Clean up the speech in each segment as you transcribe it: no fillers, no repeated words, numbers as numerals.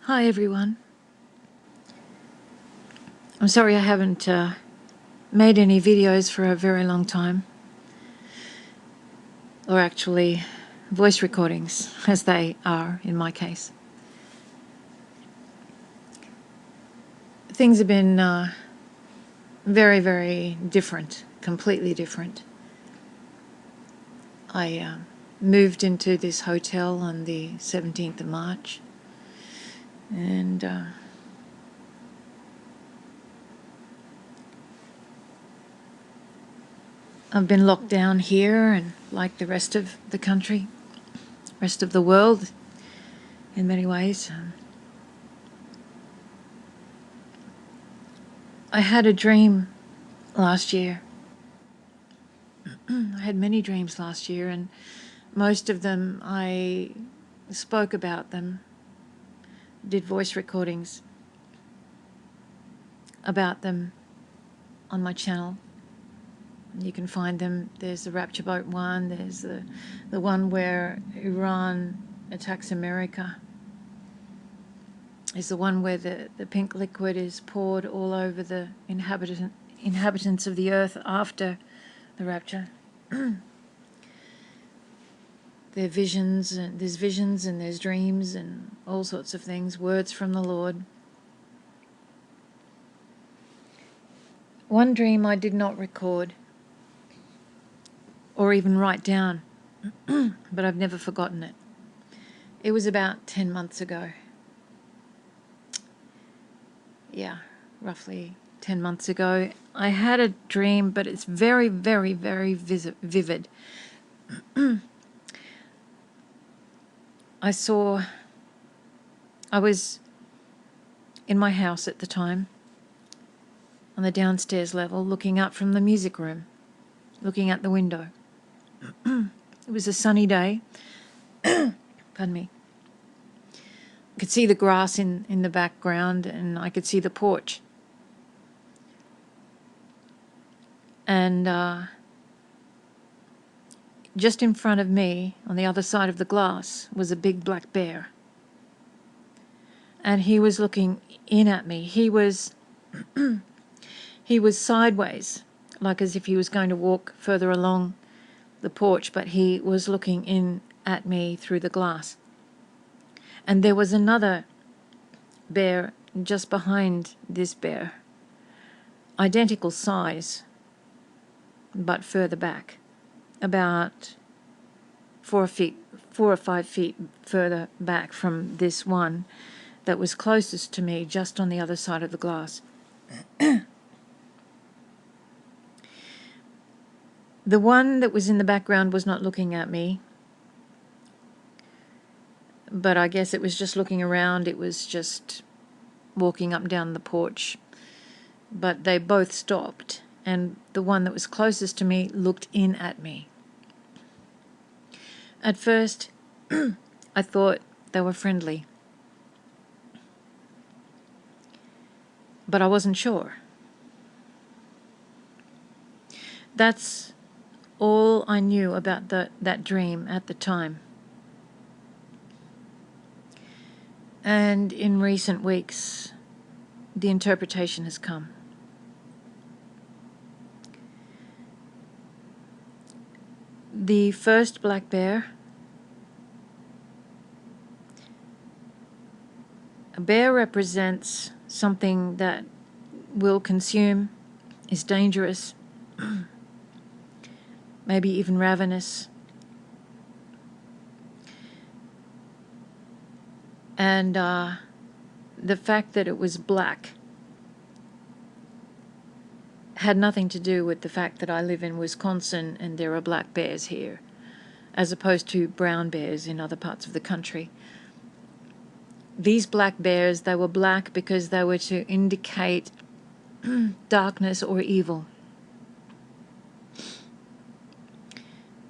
Hi everyone. I'm sorry I haven't made any videos for a very long time, or actually voice recordings, as they are in my case. Things have been very, very different, completely different. I moved into this hotel on the 17th of March, and I've been locked down here, and like the rest of the country, rest of the world in many ways. I had a dream last year. I had many dreams last year, and most of them I spoke about them, did voice recordings about them on my channel. You can find them. There's the Rapture Boat one, there's the one where Iran attacks America. There's the one where the pink liquid is poured all over the inhabitants of the earth after the rapture. There's visions and there's dreams and all sorts of things, words from the Lord. One dream I did not record or even write down, but I've never forgotten it. It was about 10 months ago. Yeah, roughly 10 months ago. I had a dream, but it's very, very, very vivid. I was in my house at the time, on the downstairs level, looking up from the music room, looking out the window. It was a sunny day. Pardon me. I could see the grass in the background, and I could see the porch. And just in front of me, on the other side of the glass, was a big black bear. And he was looking in at me. He was sideways, like as if he was going to walk further along the porch, but he was looking in at me through the glass. And there was another bear just behind this bear, identical size, but further back, about 4 or 5 feet further back from this one that was closest to me, just on the other side of the glass. The one that was in the background was not looking at me, but I guess it was just looking around. It was just walking up and down the porch. But they both stopped, and the one that was closest to me looked in at me. At first, I thought they were friendly, but I wasn't sure. That's all I knew about that dream at the time. And in recent weeks, the interpretation has come. The first black bear, a bear represents something that will consume, is dangerous, maybe even ravenous. And the fact that it was black had nothing to do with the fact that I live in Wisconsin and there are black bears here, as opposed to brown bears in other parts of the country. These black bears, they were black because they were to indicate darkness or evil.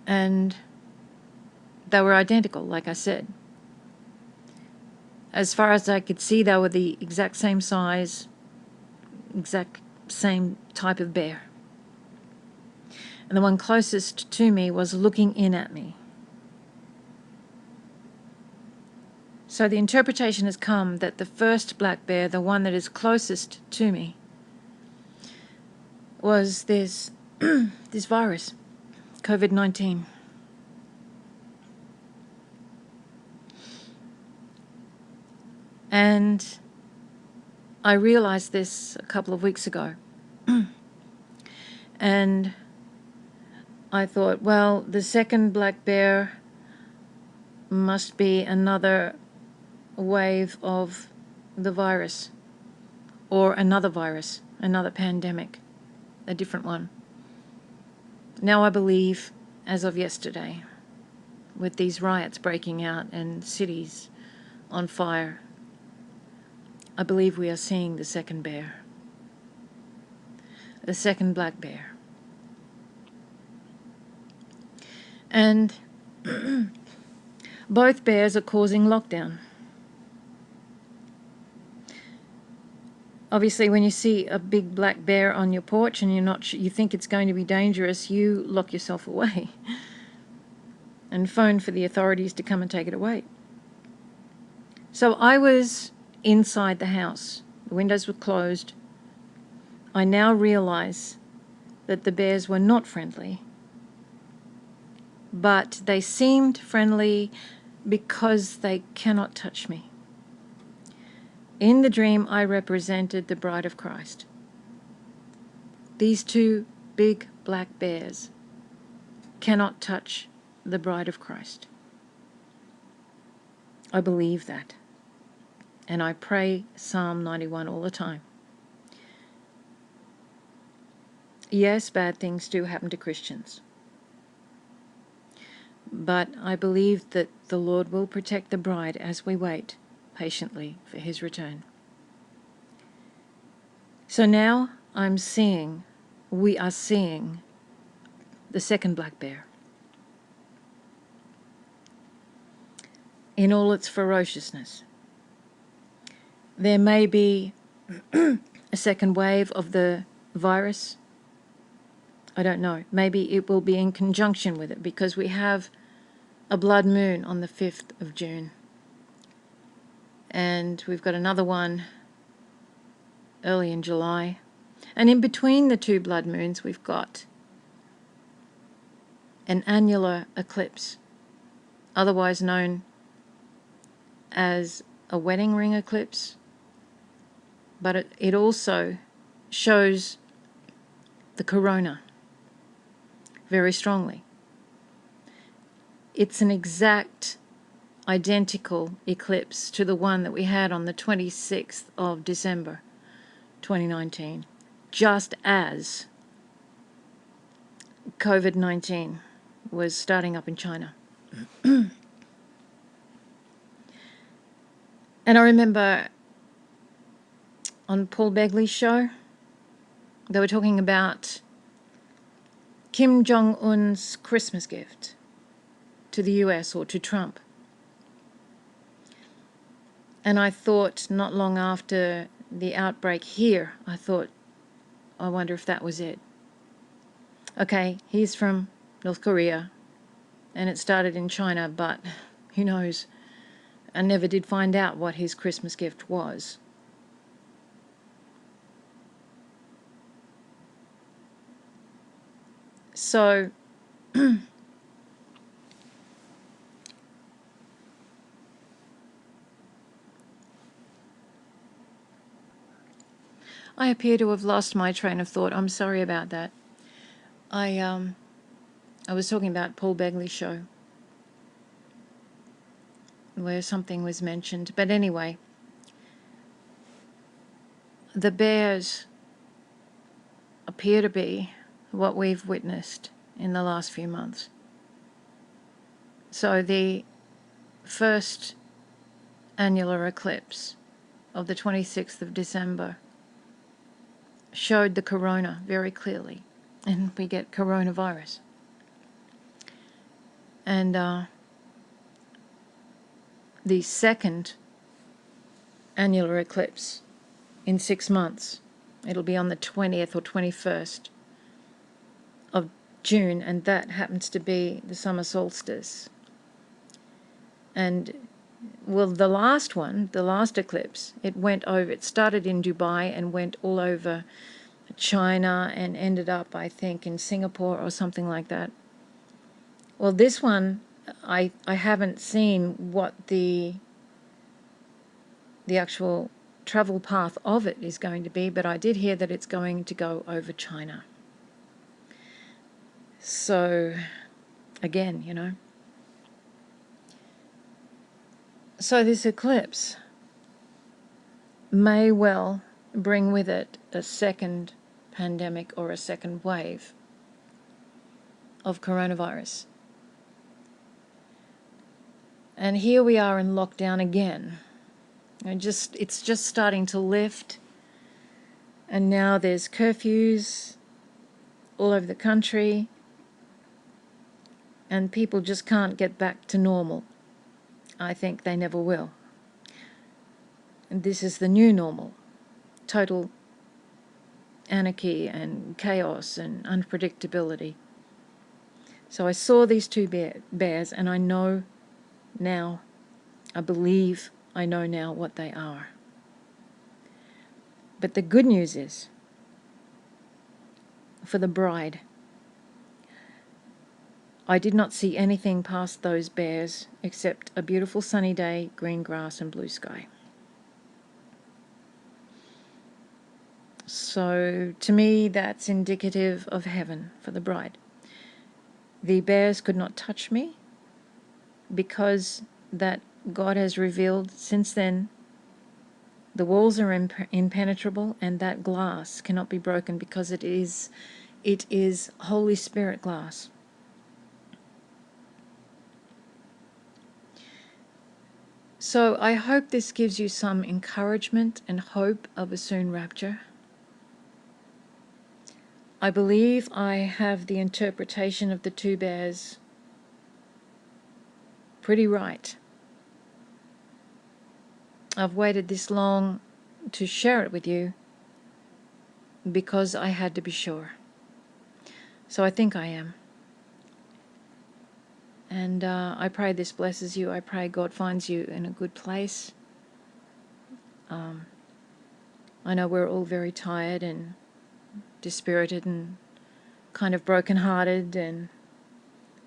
And they were identical, like I said. As far as I could see, they were the exact same size, exact same type of bear. And the one closest to me was looking in at me. So the interpretation has come that the first black bear, the one that is closest to me, was this this virus, COVID-19. And I realized this a couple of weeks ago. And I thought, well, the second black bear must be another wave of the virus, or another virus, another pandemic, a different one. Now I believe, as of yesterday, with these riots breaking out and cities on fire, I believe we are seeing the second bear, the second black bear. And both bears are causing lockdown. Obviously, when you see a big black bear on your porch and you think it's going to be dangerous, you lock yourself away and phone for the authorities to come and take it away. So I was inside the house. The windows were closed. I now realize that the bears were not friendly, but they seemed friendly because they cannot touch me. In the dream, I represented the bride of Christ. These two big black bears cannot touch the bride of Christ. I believe that. And I pray Psalm 91 all the time. Yes, bad things do happen to Christians. But I believe that the Lord will protect the bride as we wait patiently for his return. So now we are seeing the second black bear in all its ferociousness. There may be a second wave of the virus. I don't know. Maybe it will be in conjunction with it because we have a blood moon on the 5th of June. And we've got another one early in July. And in between the two blood moons, we've got an annular eclipse, otherwise known as a wedding ring eclipse. But it also shows the corona very strongly. It's an exact identical eclipse to the one that we had on the 26th of December 2019, just as COVID-19 was starting up in China. And I remember on Paul Begley's show, they were talking about Kim Jong-un's Christmas gift to the US or to Trump. And I thought not long after the outbreak here, I wonder if that was it. Okay, he's from North Korea and it started in China, but who knows? I never did find out what his Christmas gift was. So I appear to have lost my train of thought. I'm sorry about that. I was talking about Paul Begley's show where something was mentioned. But anyway, the bears appear to be what we've witnessed in the last few months. So the first annular eclipse of the 26th of December showed the corona very clearly, and we get coronavirus. And the second annular eclipse in 6 months, it'll be on the 20th or 21st of June, and that happens to be the summer solstice. And Well, the last one, the last eclipse, it started in Dubai and went all over China and ended up, I think, in Singapore or something like that. Well, this one, I haven't seen what the actual travel path of it is going to be, but I did hear that it's going to go over China. So, again, So this eclipse may well bring with it a second pandemic or a second wave of coronavirus. And here we are in lockdown again. It's just starting to lift, and now there's curfews all over the country, and people just can't get back to normal. I think they never will. And this is the new normal. Total anarchy and chaos and unpredictability. So I saw these two bears, and I know now, I believe I know now what they are. But the good news is, for the bride, I did not see anything past those bears except a beautiful sunny day, green grass and blue sky. So to me, that's indicative of heaven for the bride. The bears could not touch me because that God has revealed since then the walls are impenetrable, and that glass cannot be broken because it is Holy Spirit glass. So I hope this gives you some encouragement and hope of a soon rapture. I believe I have the interpretation of the two bears pretty right. I've waited this long to share it with you because I had to be sure. So I think I am. And I pray this blesses you. I pray God finds you in a good place. I know we're all very tired and dispirited and kind of brokenhearted, and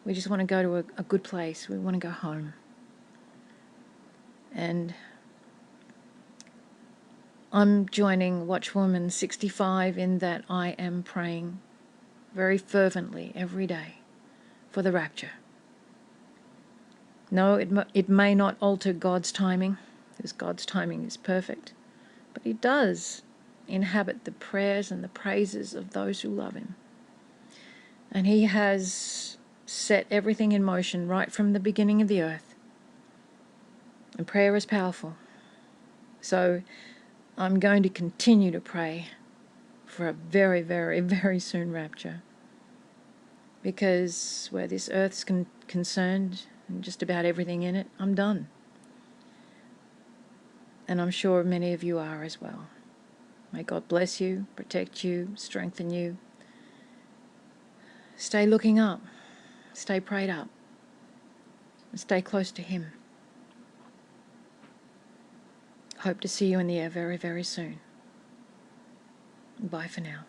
we just want to go to a good place. We want to go home. And I'm joining Watchwoman 65 in that I am praying very fervently every day for the rapture. No, it may not alter God's timing, because God's timing is perfect, but He does inhabit the prayers and the praises of those who love Him. And He has set everything in motion right from the beginning of the earth. And prayer is powerful. So I'm going to continue to pray for a very, very, very soon rapture. Because where this earth's concerned, and just about everything in it, I'm done. And I'm sure many of you are as well. May God bless you, protect you, strengthen you. Stay looking up. Stay prayed up. And stay close to Him. Hope to see you in the air very, very soon. Bye for now.